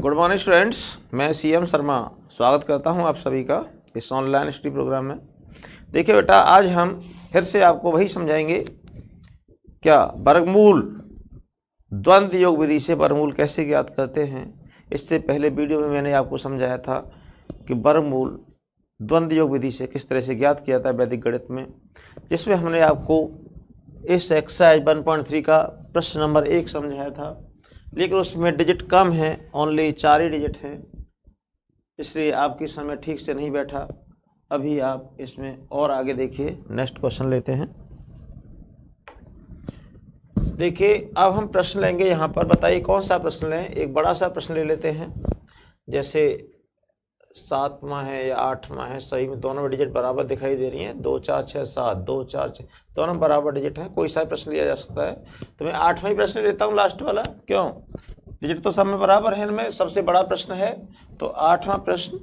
Good morning students, मैं CM Sharma स्वागत करता हूं आप सभी का इस ऑनलाइन स्टडी प्रोग्राम में। देखिए बेटा, आज हम फिर से आपको वही समझाएंगे क्या वर्गमूल द्वंद्व योग विधि से वर्गमूल कैसे ज्ञात करते हैं। इससे पहले वीडियो में मैंने आपको समझाया था कि वर्गमूल द्वंद्व योग विधि से किस तरह से ज्ञात किया था वैदिक गणित में, जिसमें हमने आपको इस एक्सरसाइज 1.3 का प्रश्न नंबर 1 समझाया था, लेकिन उसमें डिजिट कम है, ओनली 4 ही डिजिट हैं, इसलिए आपकी समय ठीक से नहीं बैठा। अभी आप इसमें और आगे देखिए, नेक्स्ट क्वेश्चन लेते हैं। देखिए अब हम प्रश्न लेंगे यहाँ पर, बताइए कौन सा प्रश्न लें। एक बड़ा सा प्रश्न ले लेते हैं, जैसे 7वां है या 8वां है, सही में दोनों डिजिट बराबर दिखाई दे रही हैं, 2 4 6 7, 2 4 6 दोनों बराबर डिजिट हैं, कोई सा प्रश्न लिया जा सकता है। तो मैं 8वां ही प्रश्न लेता हूँ, लास्ट वाला। क्यों? डिजिट तो सब में बराबर है, इनमें सबसे बड़ा प्रश्न है। तो 8वां प्रश्न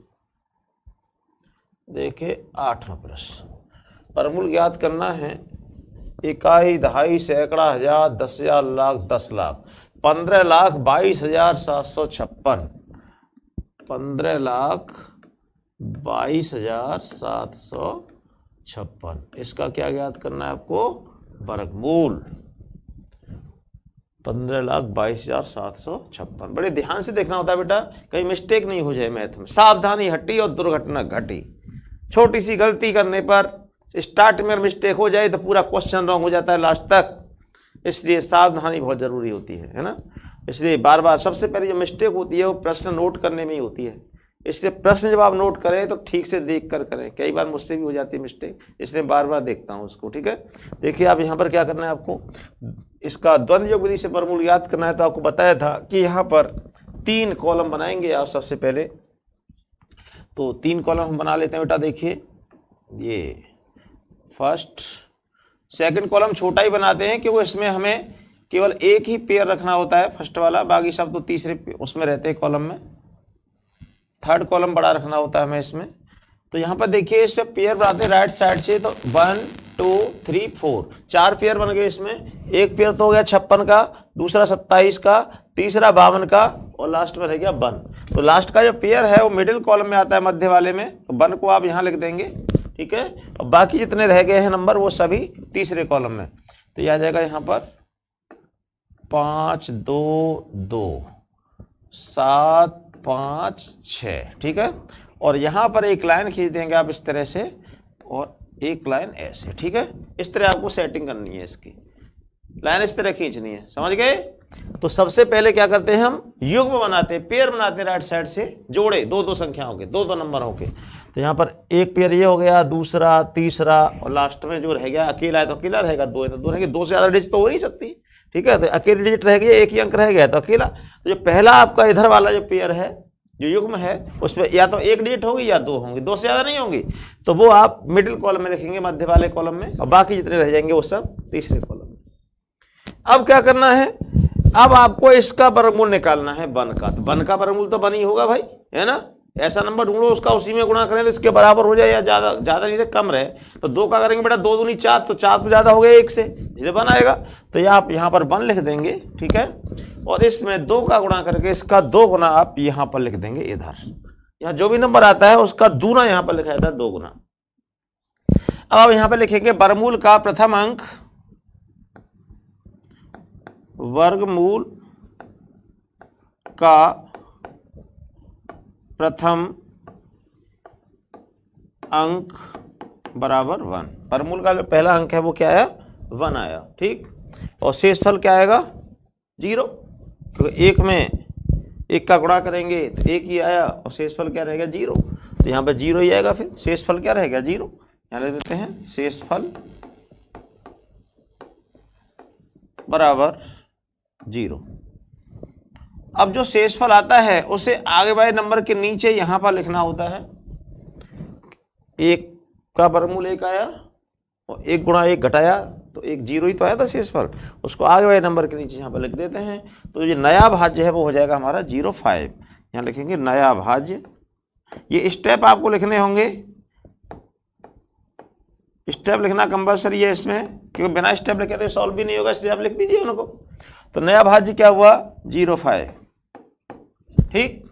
देखिए, 8वां प्रश्न वर्गमूल ज्ञात करना है। इकाई, दहाई, सैकड़ा, हजार, 10,000, लाख, 10 लाख, 15,22,756, 15,22,756। इसका क्या ज्ञात करना है आपको? वर्गमूल 15,22,756। बड़े ध्यान से देखना होता है बेटा, कहीं मिस्टेक नहीं हो जाए मैथ में। सावधानी हटी और दुर्घटना घटी। छोटी सी गलती करने पर स्टार्ट में मिस्टेक हो जाए तो पूरा क्वेश्चन रॉन्ग हो जाता है लास्ट तक, इसलिए सावधानी बहुत जरूरी होती है ना। इसलिए बार बार सबसे पहले जो मिस्टेक होती है वो प्रश्न नोट करने में ही होती है, इसलिए प्रश्न जब आप नोट करें तो ठीक से देख कर करें। कई बार मुझसे भी हो जाती है मिस्टेक, इसलिए बार बार देखता हूँ उसको। ठीक है, देखिए आप यहाँ पर क्या करना है आपको, इसका द्वंद्व योग विधि से वर्गमूल ज्ञात करना है। तो आपको बताया था कि यहाँ पर 3 कॉलम बनाएंगे आप सबसे पहले। तो 3 कॉलम हम बना लेते हैं बेटा। देखिए ये फर्स्ट, सेकंड कॉलम छोटा ही बनाते हैं क्योंकि इसमें हमें केवल एक ही पेयर रखना होता है, फर्स्ट वाला, बाकी सब तो तीसरे उसमें रहते हैं कॉलम में। थर्ड कॉलम बड़ा रखना होता है हमें इसमें। तो यहाँ पर देखिए इसमें पेयर बनाते हैं राइट साइड से, तो 1 2 3 4 4 पेयर बन गए इसमें। एक पेयर तो हो गया 56 का, दूसरा 27 का, तीसरा 52 का, और लास्ट में रह गया 1। तो लास्ट का जो पेयर है वो मिडिल कॉलम में आता है, मध्य वाले में। तो 1 को आप यहाँ लिख देंगे, ठीक है। और बाकी जितने रह गए हैं नंबर वो सभी तीसरे कॉलम में। तो यह आ जाएगा यहाँ पर 5 2 2 7 5 6, ठीक है। और यहाँ पर एक लाइन खींच देंगे आप इस तरह से, और एक लाइन ऐसे, ठीक है। इस तरह आपको सेटिंग करनी है, इसकी लाइन इस तरह खींचनी है, समझ गए। तो सबसे पहले क्या करते हैं, हम युग्म बनाते हैं, पेयर बनाते हैं राइट साइड से, जोड़े 2-2 संख्याओं के, 2-2 नंबरों के। तो यहाँ पर एक पेयर ये हो गया, दूसरा, तीसरा, और लास्ट में जो रह गया अकेला है तो अकेला रहेगा, 2 है तो 2 रहेंगे। 2 से ज़्यादा डिजिट तो हो नहीं सकती, ठीक है। तो अकेले डिजिट रह गया, एक ही अंक रह गया तो अकेला। तो जो पहला आपका इधर वाला जो पेयर है, जो युग्म है, उसमें या तो एक डिजिट होगी या 2 होंगी, 2 से ज़्यादा नहीं होंगी। तो वो आप मिडिल कॉलम में लिखेंगे, मध्य वाले कॉलम में, और बाकी जितने रह जाएंगे वो सब तीसरे कॉलम में। अब क्या करना है, अब आपको इसका वर्गमूल निकालना है 1 का। तो 1 का वर्गमूल तो 1 ही होगा भाई, है ना। ऐसा नंबर ढूंढो उसका उसी में गुणा करें तो इसके बराबर हो जाए, या ज़्यादा नहीं तो कम रहे। तो 2 का करेंगे बेटा, 2 दूनी 4, तो 4 तो ज़्यादा हो गया 1 से, इसलिए 1 आएगा। तो आप यहाँ पर 1 लिख देंगे, ठीक है। और इसमें 2 का गुणा करके इसका 2 गुना आप यहाँ पर लिख देंगे इधर। यहाँ जो भी नंबर आता है उसका दूना यहाँ पर लिखा जाता है, 2 गुना। अब आप यहाँ पर लिखेंगे वर्गमूल का प्रथम अंक, वर्गमूल का प्रथम अंक बराबर 1। वर्गमूल का जो पहला अंक है वो क्या आया? 1 आया, ठीक। और शेषफल क्या आएगा? 0, क्योंकि 1 में 1 का गुणा करेंगे तो 1 ही आया, और शेषफल क्या रहेगा? 0। तो यहाँ पर 0 ही आएगा। फिर शेषफल क्या रहेगा? 0। यहाँ लिख देते हैं शेषफल बराबर 0। अब जो शेषफल आता है उसे आगे वाले नंबर के नीचे यहाँ पर लिखना होता है। 1 का वर्गमूल 1 आया, और 1 गुणा 1 घटाया तो 1 0 ही तो आया था शेषफल, उसको आगे वाले नंबर के नीचे यहाँ पर लिख देते हैं। तो ये नया भाज्य है वो हो जाएगा हमारा 0,5। यहाँ लिखेंगे नया भाज्य। ये स्टेप आपको लिखने होंगे, स्टेप लिखना कंपल्सरी है इसमें, क्योंकि बिना स्टेप लिखे तो सॉल्व भी नहीं होगा, इसलिए आप लिख दीजिए उनको। तो नया भाज्य क्या हुआ? 0,5, ठीक।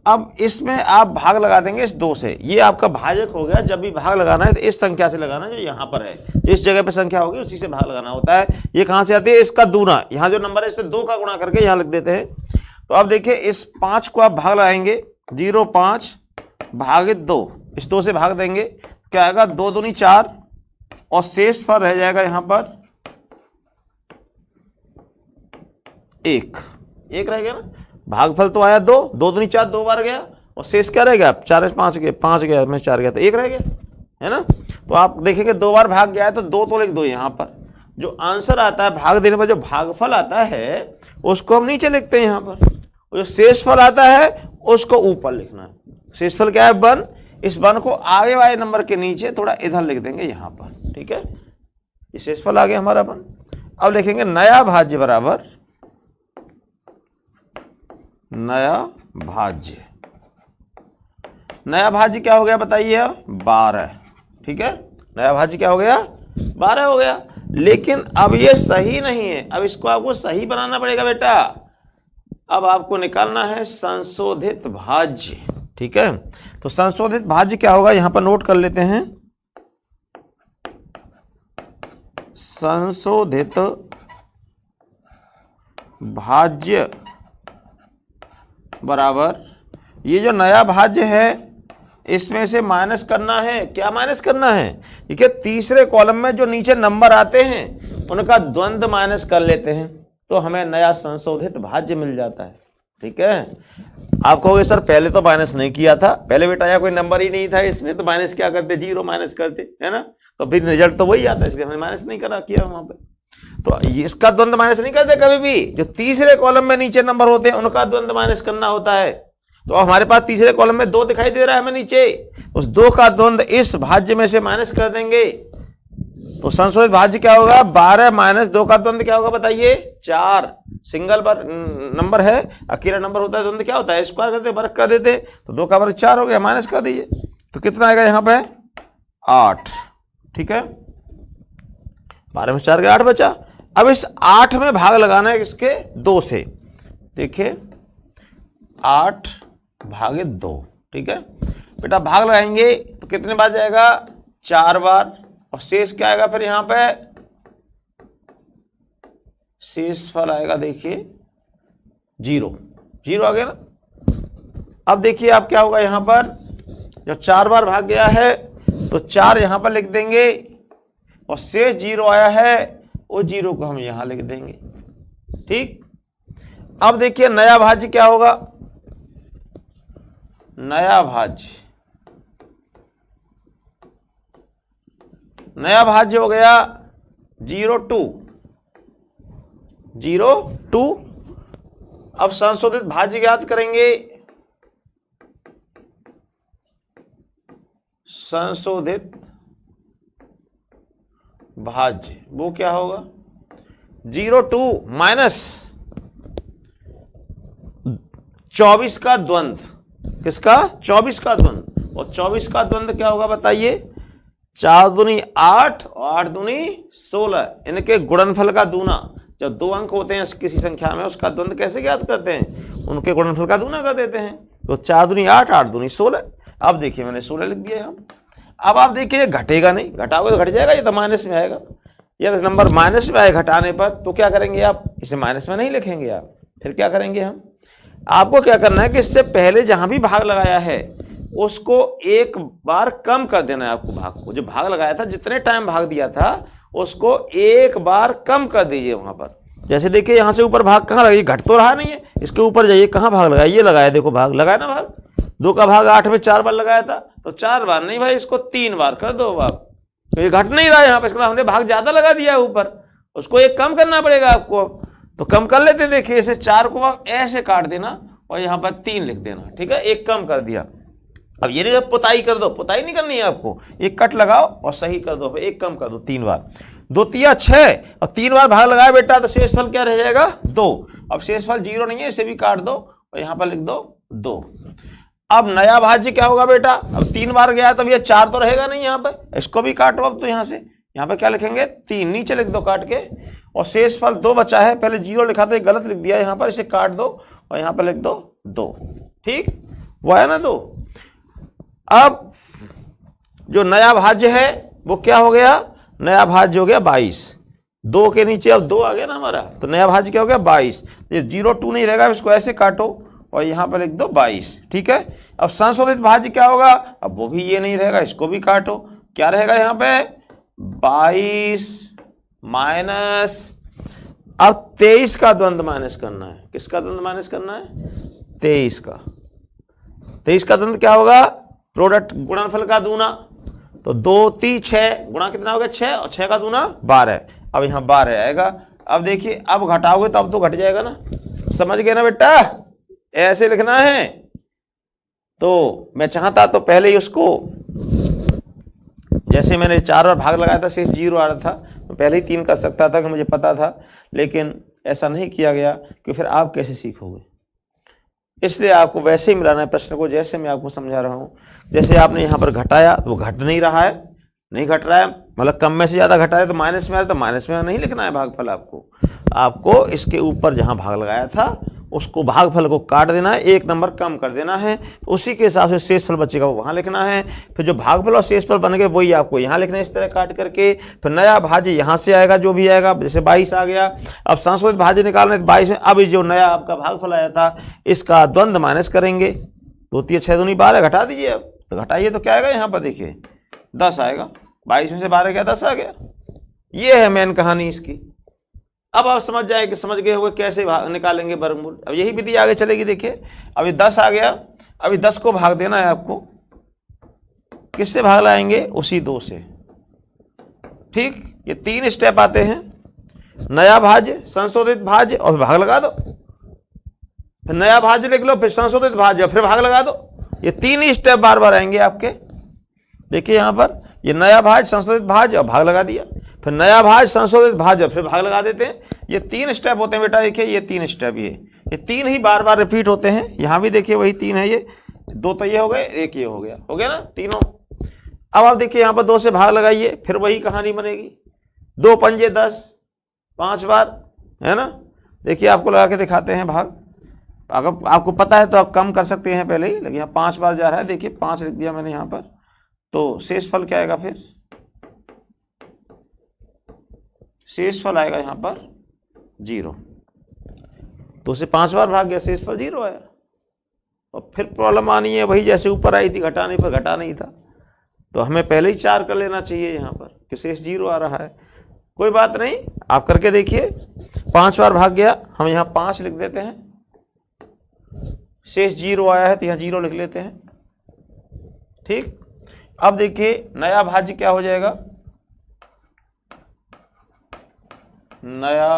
अब इसमें आप भाग लगा देंगे इस 2 से, ये आपका भाजक हो गया। जब भी भाग लगाना है तो इस संख्या से लगाना जो यहाँ पर है, जिस जगह पे संख्या होगी उसी से भाग लगाना होता है। ये कहाँ से आती है? इसका दूना, यहाँ जो नंबर है इस पे 2 का गुणा करके यहाँ लिख देते हैं। तो अब देखिए इस 5 को आप भाग लगाएंगे, 0.5 भागित 2, इस 2 से भाग देंगे, क्या आएगा? 2 दूनी 4 और शेष पर रह जाएगा यहाँ पर 1 रह गया ना। भागफल तो आया 2, 2 दूनी 4, 2 बार गया और शेष क्या रह गया? 4 5 गया, 5 गया में 4 गया तो 1 रह गया, है ना। तो आप देखेंगे 2 बार भाग गया है तो 2 तो लिख दो यहाँ पर। जो आंसर आता है भाग देने पर, जो भागफल आता है उसको हम नीचे लिखते हैं यहाँ पर, और जो शेषफल आता है उसको ऊपर लिखना है। शेषफल क्या है? 1। इस 1 को आगे वाले नंबर के नीचे थोड़ा इधर लिख देंगे यहाँ पर, ठीक है। ये शेषफल आ गया हमारा 1। अब लिखेंगे नया भाज्य बराबर नया भाज्य। नया भाज्य क्या हो गया बताइए? 12, ठीक है। नया भाज्य क्या हो गया? 12 हो गया। लेकिन अब ये सही नहीं है, अब इसको आपको सही बनाना पड़ेगा बेटा। अब आपको निकालना है संशोधित भाज्य, ठीक है। तो संशोधित भाज्य क्या होगा यहां पर नोट कर लेते हैं। संशोधित भाज्य बराबर, ये जो नया भाज्य है इसमें से माइनस करना है। क्या माइनस करना है? देखिए तीसरे कॉलम में जो नीचे नंबर आते हैं उनका द्वंद्व माइनस कर लेते हैं तो हमें नया संशोधित भाज्य मिल जाता है, ठीक है। आप कहोगे सर पहले तो माइनस नहीं किया था, पहले बेटा या कोई नंबर ही नहीं था इसमें, तो माइनस क्या करते? 0 माइनस करते, है ना। तो फिर रिजल्ट तो वही आता है, इसलिए हमने माइनस नहीं किया वहां पे। तो इसका द्वंद्व माइनस नहीं करते कभी भी। जो तीसरे कॉलम में नीचे नंबर होते हैं उनका द्वंद्व माइनस करना होता है। तो हमारे पास तीसरे कॉलम में 2 दिखाई दे रहा है हमें नीचे, उस 2 का द्वंद्व इस भाज्य में से माइनस कर देंगे। तो संशोधित भाज्य क्या होगा? 12 माइनस 2 का द्वंद्व क्या होगा बताइए? 4। सिंगल बार नंबर है, अकेला नंबर होता है, द्वंद्व क्या होता है? स्क्वायर करते, वर्ग कर देते। तो 2 का वर्ग 4 हो गया, माइनस कर दीजिए। तो कितना आएगा यहाँ पे? 8, ठीक है। 12 में 4 गया, 8 बचा। अब इस 8 में भाग लगाना है इसके 2 से। देखिए 8 भागे 2, ठीक है बेटा। भाग लगाएंगे तो कितने बार जाएगा? 4 बार। और शेष क्या आएगा फिर यहाँ पे? शेष फल आएगा देखिए 0 आ गया ना। अब देखिए आप क्या होगा यहाँ पर, जब 4 बार भाग गया है तो 4 यहाँ पर लिख देंगे और शेष 0 आया है, वो 0 को हम यहां लिख देंगे, ठीक। अब देखिए नया भाज्य क्या होगा? नया भाज्य हो गया 0.2। अब संशोधित भाज्य ज्ञात करेंगे। संशोधित भाज्य वो क्या होगा? 0.2 माइनस 24 का द्वंद्व। किसका? 24 का द्वंद्व। और 24 का द्वंद्व क्या होगा बताइए? 4 दूनी 8 और 8 दूनी 16, इनके गुणनफल का दूना। जब 2 अंक होते हैं किसी संख्या में उसका द्वंद्व कैसे ज्ञात करते हैं? उनके गुणनफल का दूना कर देते हैं। तो 4 दूनी 8, 8 दूनी 16। अब देखिए मैंने 16 लिख दिया यहाँ। अब आप देखिए घटेगा नहीं, घटाओगे तो घट जाएगा, ये तो माइनस में आएगा। यदि नंबर माइनस में आए घटाने पर तो क्या करेंगे आप? इसे माइनस में नहीं लिखेंगे आप, फिर क्या करेंगे हम? आपको क्या करना है कि इससे पहले जहां भी भाग लगाया है उसको एक बार कम कर देना है। आपको भाग को, जो भाग लगाया था, जितने टाइम भाग दिया था उसको एक बार कम कर दीजिए वहां पर। जैसे देखिए यहां से ऊपर भाग कहाँ लगाइए? घट तो रहा नहीं है, इसके ऊपर जाइए, कहाँ भाग लगाया? ये लगाया, देखो भाग लगाया ना। भाग 2 का भाग 8 में 4 बार लगाया था, तो 4 बार नहीं भाई, इसको 3 बार कर दो आप। तो ये घट नहीं रहा यहाँ पे, इसका हमने भाग ज्यादा लगा दिया है ऊपर, उसको एक कम करना पड़ेगा आपको। तो कम कर लेते, देखिए इसे 4 को आप ऐसे काट देना और यहाँ पर 3 लिख देना, ठीक है। एक कम कर दिया। अब ये नहीं पुताई कर दो, पुताई नहीं करनी है आपको, एक कट लगाओ और सही कर दो, फिर एक कम कर दो 3 बार। 2 तिया 6 और 3 बार भाग लगाया बेटा, तो शेषफल क्या रह जाएगा? 2। अब शेषफल 0 नहीं है, इसे भी काट दो और यहाँ पर लिख दो 2। अब नया भाज्य क्या होगा बेटा? अब 3 बार गया तब ये 4 तो रहेगा नहीं यहाँ पे, इसको भी काटो। अब तो यहाँ से यहाँ पे क्या लिखेंगे? 3, नीचे लिख दो काट के। और शेषफल 2 बचा है, पहले 0 लिखा था, गलत लिख दिया यहाँ पर, इसे काट दो और यहाँ पर लिख दो 2, ठीक। वो आया ना 2। अब जो नया भाज्य है वो क्या हो गया, नया भाज्य हो गया 22। 2 के नीचे अब 2 आ गया ना हमारा, तो नया भाज्य क्या हो गया 22। ये 0 2 नहीं रहेगा, इसको ऐसे काटो और यहाँ पर लिख दो 22, ठीक है। अब संशोधित भाज्य क्या होगा, अब वो भी ये नहीं रहेगा, इसको भी काटो, क्या रहेगा यहाँ पे 22 माइनस, अब 23 का द्वंद्व माइनस करना है। किसका द्वंद्व माइनस करना है, 23 का। 23 का द्वंद्व क्या होगा, प्रोडक्ट गुणनफल का दूना, तो 2 3 6 गुणा कितना हो गया 6, और 6 का दूना 12। अब यहाँ 12 आएगा। अब देखिए अब घटाओगे तो अब तो घट जाएगा ना, समझ गए ना बेटा, ऐसे लिखना है। तो मैं चाहता तो पहले ही उसको, जैसे मैंने 4 बार भाग लगाया था शेष 0 आ रहा था, तो पहले ही 3 कर सकता था कि मुझे पता था, लेकिन ऐसा नहीं किया गया कि फिर आप कैसे सीखोगे। इसलिए आपको वैसे ही मिलाना है प्रश्न को, जैसे मैं आपको समझा रहा हूँ। जैसे आपने यहाँ पर घटाया तो वो घट नहीं रहा है, नहीं घट रहा है, मतलब कम में से ज़्यादा घटा है तो माइनस में आ रहा है, तो माइनस में नहीं लिखना है भागफल। आपको इसके ऊपर जहाँ भाग लगाया था उसको भागफल को काट देना है, 1 नंबर कम कर देना है, उसी के हिसाब से शेषफल बचेगा वो वहाँ लिखना है। फिर जो भागफल और शेषफल बन गए वही आपको यहाँ लिखना है, इस तरह काट करके। फिर नया भाज्य यहाँ से आएगा जो भी आएगा, जैसे 22 आ गया। अब संशोधित भाज्य निकालना है 22 में, अब जो नया आपका भागफल आया था इसका द्वंद्व माइनस करेंगे, 2 3 6 दूनी 12, घटा दीजिए। अब तो घटाइए तो क्या आएगा यहाँ पर देखिए 10 आएगा, 22 में से 12 गया 10 आ गया। ये है मेन कहानी इसकी। अब आप समझ गए होंगे कैसे निकालेंगे वर्गमूल। अब यही विधि आगे चलेगी। देखिए अभी 10 आ गया, अभी 10 को भाग देना है आपको, किससे भाग लाएंगे, उसी 2 से, ठीक। ये 3 स्टेप आते हैं, नया भाज्य, संशोधित भाज्य और भाग लगा दो, फिर नया भाज्य लिख लो, फिर संशोधित भाज्य, फिर भाग लगा दो। ये 3 ही स्टेप बार बार आएंगे आपके। देखिए यहाँ पर ये नया भाज्य, संशोधित भाज्य और भाग लगा दिया, फिर नया भाज्य, संशोधित भाज्य, फिर भाग लगा देते हैं। ये 3 स्टेप होते हैं बेटा। देखिए ये 3 स्टेप, ये 3 ही बार बार रिपीट होते हैं। यहाँ भी देखिए वही 3 है, ये 2 तो ये हो गए, 1 ये हो गया ना तीनों। अब आप देखिए यहाँ पर 2 से भाग लगाइए, फिर वही कहानी बनेगी। 2 पंजे 10, 5 बार है ना। देखिए आपको लगा के दिखाते हैं भाग, अगर आपको पता है तो आप कम कर सकते हैं पहले ही, लेकिन यहाँ 5 बार जा रहा है। देखिए 5 लिख दिया मैंने यहाँ पर, तो शेषफल क्या आएगा, फिर शेषफल आएगा यहाँ पर 0। तो उसे 5 बार भाग गया, शेषफल 0 आया। और फिर प्रॉब्लम आनी है वही जैसे ऊपर आई थी, घटाने पर घटा नहीं था, तो हमें पहले ही 4 कर लेना चाहिए यहाँ पर कि शेष 0 आ रहा है। कोई बात नहीं, आप करके देखिए। 5 बार भाग गया, हम यहाँ 5 लिख देते हैं, शेष 0 आया है तो यहाँ 0 लिख लेते हैं, ठीक। अब देखिए नया भाज्य क्या हो जाएगा, नया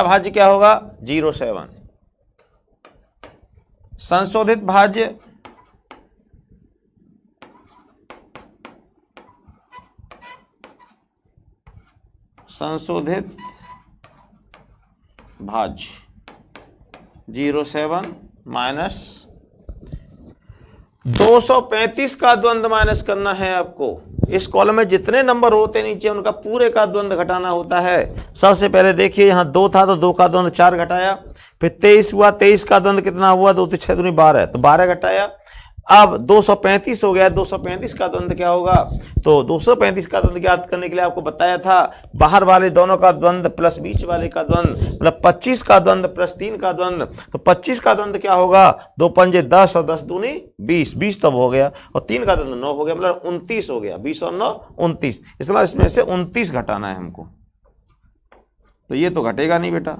भाज्य क्या होगा 07। संशोधित भाज्य, संशोधित भाज्य 07 माइनस 235 का द्वंद्व माइनस करना है आपको। इस कॉलम में जितने नंबर होते हैं नीचे उनका पूरे का द्वंद्व घटाना होता है। सबसे पहले देखिए यहाँ 2 था तो 2 का द्वंद्व 4 घटाया, फिर 23 हुआ, 23 का द्वंद्व कितना हुआ 2 6 दूनी 12, तो 12 घटाया। अब 235 हो गया, 235 का द्वंद्व क्या होगा, तो 235 का द्वंद्व ज्ञात करने के लिए आपको बताया था बाहर वाले दोनों का द्वंद्व प्लस बीच वाले का द्वंद्व, मतलब 25 का द्वंद्व प्लस 3 का द्वंद्व। तो 25 का द्वंद्व क्या होगा, 2 पंजे 10 और 10 दूनी 20, 20 तब हो गया, और 3 का द्वंद्व 9 हो गया, मतलब 29 हो गया। 20 और 9 29, इसलिए इसमें से 29 घटाना है हमको। तो ये तो घटेगा नहीं बेटा,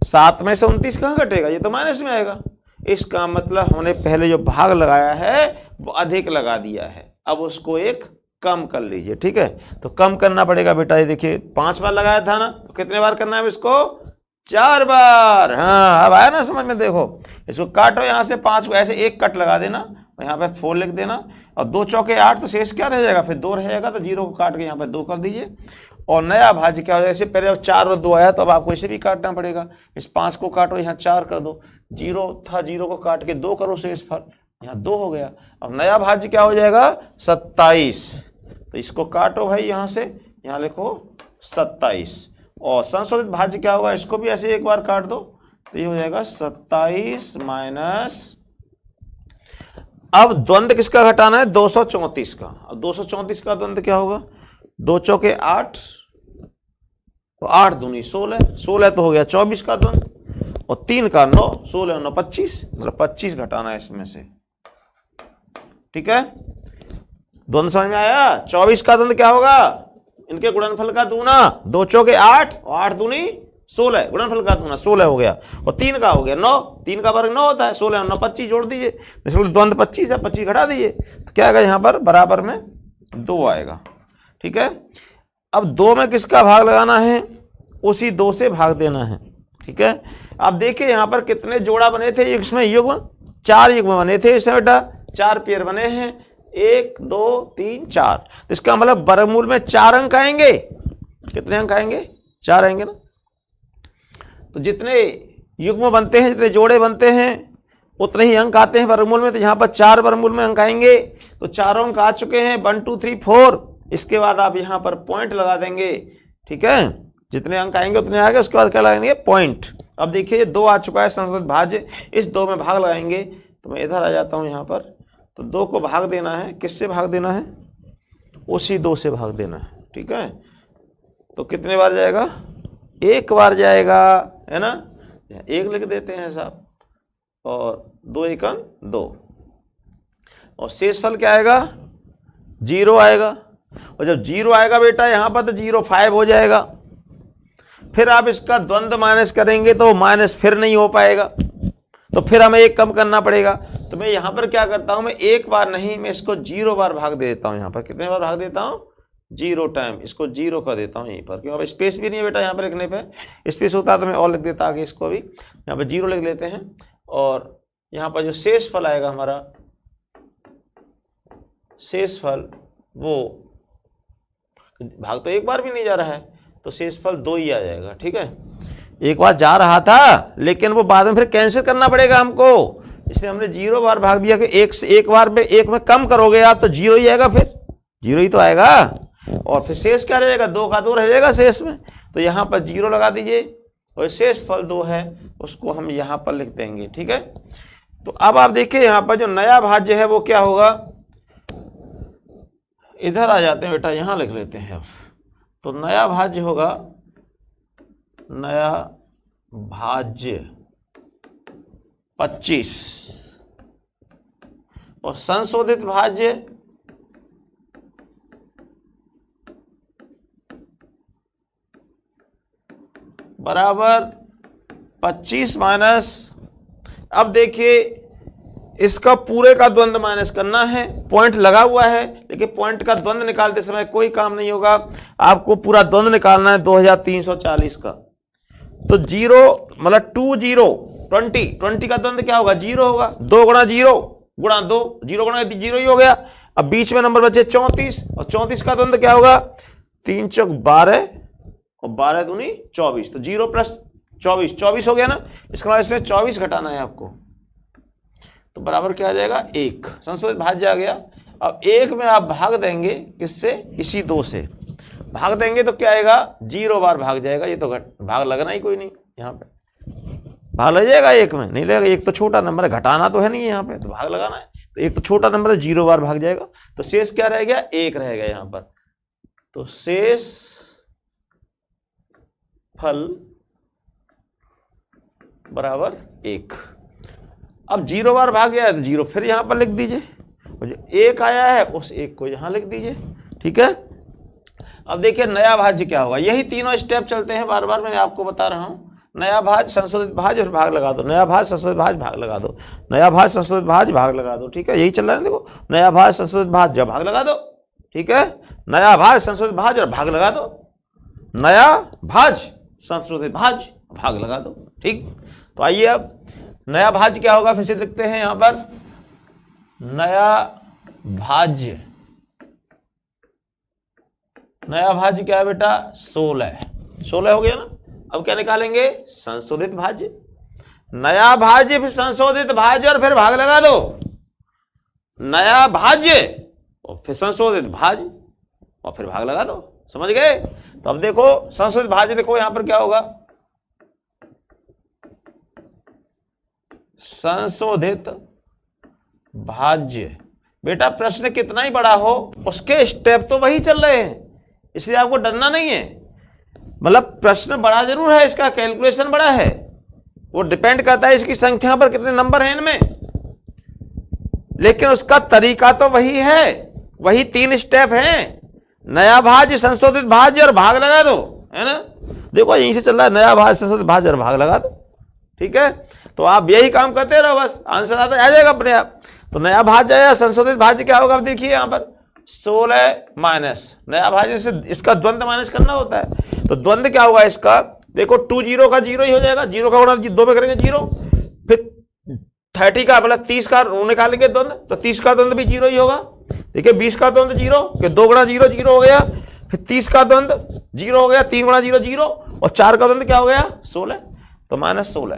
7 में से 29 कहाँ घटेगा, ये तो माइनस में आएगा। इसका मतलब हमने पहले जो भाग लगाया है वो अधिक लगा दिया है, अब उसको एक कम कर लीजिए, ठीक है। तो कम करना पड़ेगा बेटा। ये देखिए 5 बार लगाया था ना, तो कितने बार करना है इसको, 4 बार। हाँ अब आया ना समझ में। देखो इसको काटो यहाँ से 5 को, ऐसे एक कट लगा देना, यहाँ पे 4 लिख देना, और 2 चौके 8, तो शेष क्या रह जाएगा, फिर 2 रह जाएगा, तो 0 को काट के यहाँ पे 2 कर दीजिए। और नया भाज्य क्या हो जाएगा, इससे पहले अब 4 और 2 आया तो अब आपको इसे भी काटना पड़ेगा। इस 5 को काटो, यहाँ 4 कर दो, 0 था 0 को काट के 2 करो शेषफल, यहाँ 2 हो गया। अब नया भाज्य क्या हो जाएगा 27, तो इसको काटो भाई, यहाँ से यहाँ लिखो 27। और संशोधित भाज्य क्या होगा, इसको भी ऐसे एक बार काट दो, तो ये हो जाएगा 27 माइनस, अब द्वंद्व किसका घटाना है, 234 का। अब 234 का द्वंद्व क्या होगा, 2 चौके 8 तो 8 दूनी 16, 16 तो हो गया 24 का द्वंद्व, और 3 का 9, 16 9 25, मतलब 25 घटाना है इसमें से। ठीक है, द्वंद्व समझ में आया। 24 का द्वंद्व क्या होगा, इनके गुणनफल का दूना, 2 चौके 8 और 8 दूनी 16, गुणनफल का दूना 16 हो गया, और 3 का हो गया 9, 3 का वर्ग 9 होता है, 16 और 9 25 जोड़ दीजिए, इसलिए द्वंद्व 25 है, 25 घटा दीजिए, तो क्या आएगा यहाँ पर बराबर में 2 आएगा। ठीक है, अब 2 में किसका भाग लगाना है, उसी 2 से भाग देना है। ठीक है, अब देखिए यहाँ पर कितने जोड़ा बने थे, इसमें युग्म 4 युग्म बने थे इसमें बेटा, 4 पेयर बने हैं, 1 2 3 4, तो इसका मतलब वर्गमूल में 4 अंक आएंगे। कितने अंक आएंगे, 4 आएंगे ना। तो जितने युग्म बनते हैं, जितने जोड़े बनते हैं, उतने ही अंक आते हैं वर्गमूल में, तो यहाँ पर 4 वर्गमूल में अंक आएंगे, तो 4 अंक आ चुके हैं, 1 2 3 4। इसके बाद आप यहाँ पर पॉइंट लगा देंगे। ठीक है, जितने अंक आएंगे उतने आगे, उसके बाद क्या लगाएंगे, पॉइंट। अब देखिए ये 2 आ चुका है संशोधित भाज्य, इस 2 में भाग लगाएंगे, तो मैं इधर आ जाता हूँ यहाँ पर, तो 2 को भाग देना है, किससे भाग देना है, उसी 2 से भाग देना है। ठीक है, तो कितने बार जाएगा, 1 बार जाएगा, है ना, 1 लिख देते हैं साहब, और 2 1 2, और शेषफल क्या आएगा, 0 आएगा, और जब 0 आएगा बेटा यहाँ पर, तो 0 5 हो जाएगा। फिर आप इसका द्वंद्व माइनस करेंगे तो माइनस फिर नहीं हो पाएगा, तो फिर हमें 1 कम करना पड़ेगा। तो मैं यहाँ पर क्या करता हूँ, मैं 1 बार नहीं, मैं इसको 0 बार भाग दे देता हूँ। यहाँ पर कितने बार भाग देता हूँ, 0 टाइम, इसको 0 कर देता हूँ यहीं पर, क्योंकि अब स्पेस भी नहीं है बेटा यहाँ पर लिखने पे, स्पेस होता तो मैं और लिख देता आगे, इसको भी यहाँ पर 0 लिख लेते हैं। और यहाँ पर जो शेष फल आएगा हमारा, शेष फल वो भाग तो 1 बार भी नहीं जा रहा है, तो शेषफल 2 ही आ जाएगा। ठीक है, 1 बार जा रहा था, लेकिन वो बाद में फिर कैंसिल करना पड़ेगा हमको, इसलिए हमने 0 बार भाग दिया कि 1 से 1 बार में 1 में कम करोगे आप तो 0 ही आएगा, फिर 0 ही तो आएगा, और फिर शेष क्या रहेगा, 2 का 2 रह जाएगा शेष में, तो यहाँ पर 0 लगा दीजिए, और शेषफल 2 है उसको हम यहाँ पर लिख देंगे। ठीक है, तो अब आप देखिए यहाँ पर जो नया भाज्य है वो क्या होगा, इधर आ जाते हैं बेटा, यहाँ लिख लेते हैं अब। तो नया भाज्य होगा, नया भाज्य 25, और संशोधित भाज्य बराबर 25 माइनस, अब देखिए इसका पूरे का द्वंद्व माइनस करना है, पॉइंट लगा हुआ है, लेकिन पॉइंट का द्वंद्व निकालते समय कोई काम नहीं होगा, आपको पूरा द्वंद्व निकालना है 2340 का। तो 0 मतलब 2 0 20, 20 का द्वंद्व क्या होगा, 0 होगा, 2 गुणा 0 गुणा 2, 0 गुणा 0 ही हो गया। अब बीच में नंबर बचे 34, और 34 का द्वंद्व क्या होगा, 3 चौक 12 और 12 दूनी 24, तो 0 प्लस 24, 24 हो गया ना। इसके बाद इसमें 24 घटाना है आपको, तो बराबर क्या आ जाएगा, 1। संशोधित भाज्य आ गया। अब 1 में आप भाग देंगे किससे, इसी 2 से भाग देंगे, तो क्या आएगा, 0 बार भाग जाएगा, ये तो भाग लगना ही कोई नहीं, यहाँ पे भाग लग जाएगा, 1 में नहीं लगेगा, 1 तो छोटा नंबर है, घटाना तो है नहीं यहाँ पे, तो भाग लगाना है, तो 1 तो छोटा नंबर है, 0 बार भाग जाएगा, तो शेष क्या रह गया, 1 रह गया यहाँ पर। तो शेष फल बराबर 1। अब 0 बार भाग गया है तो 0 फिर यहाँ पर लिख दीजिए, और जो 1 आया है उस 1 को यहाँ लिख दीजिए। ठीक है, अब देखिए नया भाज्य क्या होगा, यही तीनों स्टेप चलते हैं, बार बार मैं आपको बता रहा हूँ। नया भाज्य, संशोधित भाज्य और भाग लगा दो, नया भाज्य संशोधित भाज्य भाग लगा दो, नया भाज्य संशोधित भाज्य भाग लगा दो। ठीक है, यही चल रहा है, देखो नया भाज्य संशोधित भाज्य भाग लगा दो। ठीक है, नया भाज्य संशोधित भाज्य और भाग लगा दो, नया भाज्य संशोधित भाज्य भाग लगा दो। ठीक, तो आइए अब नया भाज्य क्या होगा, फिर से लिखते हैं यहां पर, नया भाज्य, नया भाज्य क्या है बेटा, 16 हो गया ना। अब क्या निकालेंगे, संशोधित भाज्य, नया भाज्य फिर संशोधित भाज्य और फिर भाग लगा दो, नया भाज्य और फिर संशोधित भाज्य और फिर भाग लगा दो। समझ गए। तो अब देखो संशोधित भाज्य, देखो यहां पर क्या होगा, संशोधित भाज्य। बेटा प्रश्न कितना ही बड़ा हो उसके स्टेप तो वही चल रहे हैं, इसलिए आपको डरना नहीं है। मतलब प्रश्न बड़ा जरूर है, इसका कैलकुलेशन बड़ा है, वो डिपेंड करता है इसकी संख्या पर, कितने नंबर हैं इनमें, लेकिन उसका तरीका तो वही है, वही 3 स्टेप हैं। नया भाज्य, संशोधित भाज्य और भाग लगा दो, है ना। देखो यहीं से चल रहा है, नया भाज्य, संशोधित भाज्य और भाग लगा दो, ठीक है। तो आप यही काम करते रहो, बस आंसर आ जाएगा अपने आप। तो नया भाज्य या संशोधित भाज्य क्या होगा, अब देखिए यहाँ पर 16 माइनस नया भाज्य से इसका द्वंद्व माइनस करना होता है, तो द्वंद्व क्या होगा इसका, देखो 2 0 का 0 ही हो जाएगा, 0 का गुणा 2 में करेंगे 0, फिर 30 का मतलब 30 का निकालेंगे द्वंद्व, तो 30 का द्वंद्व भी 0 ही होगा। देखिए 20 का द्वंद्व 0, कि 2 गुणा 0 0 हो गया, फिर 30 का द्वंद्व 0 हो गया, 3 गुणा 0 0, और 4 का द्वंद्व क्या हो गया 16, तो -16,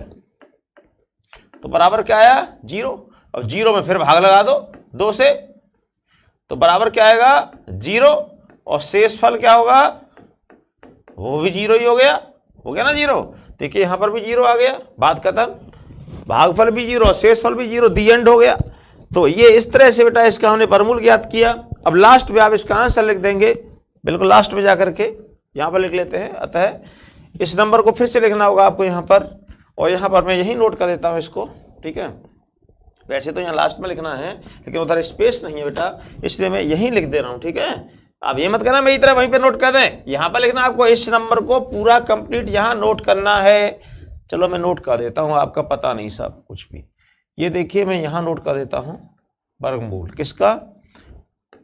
तो बराबर क्या आया 0। अब 0 में फिर भाग लगा दो 2 से, तो बराबर क्या आएगा 0, और शेष फल क्या होगा, वो भी 0 ही हो गया ना 0। देखिए यहां पर भी 0 आ गया, बात खत्म, भागफल भी 0, शेष फल भी 0, दी एंड हो गया। तो ये इस तरह से बेटा इसका हमने वर्गमूल ज्ञात किया। अब लास्ट में आप इसका आंसर लिख देंगे, बिल्कुल लास्ट में जाकर के यहाँ पर लिख लेते हैं। अतः इस नंबर को फिर से लिखना होगा आपको यहाँ पर, और यहाँ पर मैं यही नोट कर देता हूँ इसको, ठीक है। वैसे तो यहाँ लास्ट में लिखना है, लेकिन उधर स्पेस नहीं है बेटा, इसलिए मैं यहीं लिख दे रहा हूँ, ठीक है। आप ये मत करना मेरी तरह वहीं पे नोट कर दें, यहाँ पर लिखना आपको, इस नंबर को पूरा कंप्लीट यहाँ नोट करना है। चलो मैं नोट कर देता हूँ, आपका पता नहीं सब कुछ भी। ये देखिए मैं यहाँ नोट कर देता हूँ, वर्गमूल किसका,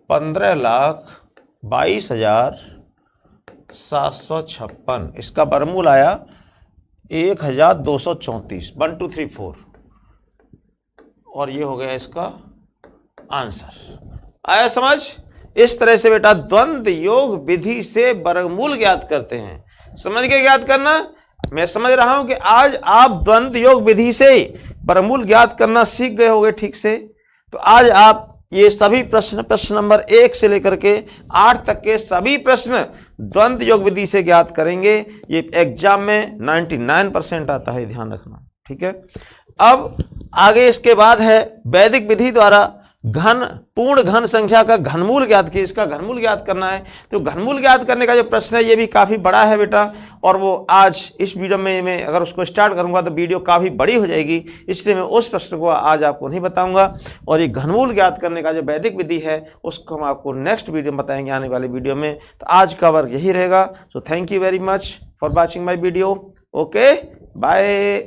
15,22,756, इसका वर्गमूल आया 1,234, 1 2 3 4, और ये हो गया इसका आंसर। आया समझ। इस तरह से बेटा द्वंद्व योग विधि से वर्गमूल ज्ञात करते हैं, समझ के ज्ञात करना। मैं समझ रहा हूं कि आज आप द्वंद्व योग विधि से वर्गमूल ज्ञात करना सीख गए होंगे ठीक से। तो आज आप ये सभी प्रश्न नंबर 1 से लेकर के 8 तक के सभी प्रश्न द्वंद्व योग विधि से ज्ञात करेंगे। ये एग्जाम में 99% आता है, ध्यान रखना, ठीक है। अब आगे इसके बाद है वैदिक विधि द्वारा पूर्ण घन संख्या का घनमूल ज्ञात किया, इसका घनमूल ज्ञात करना है। तो घनमूल ज्ञात करने का जो प्रश्न है ये भी काफी बड़ा है बेटा, और वो आज इस वीडियो में मैं अगर उसको स्टार्ट करूंगा तो वीडियो काफी बड़ी हो जाएगी, इसलिए मैं उस प्रश्न को आज आपको नहीं बताऊंगा। और ये घनमूल ज्ञात करने का जो वैदिक विधि है उसको हम आपको नेक्स्ट वीडियो में बताएंगे, आने वाले वीडियो में। तो आज का वर्क यही रहेगा। So thank you very much for watching my video. Okay, bye.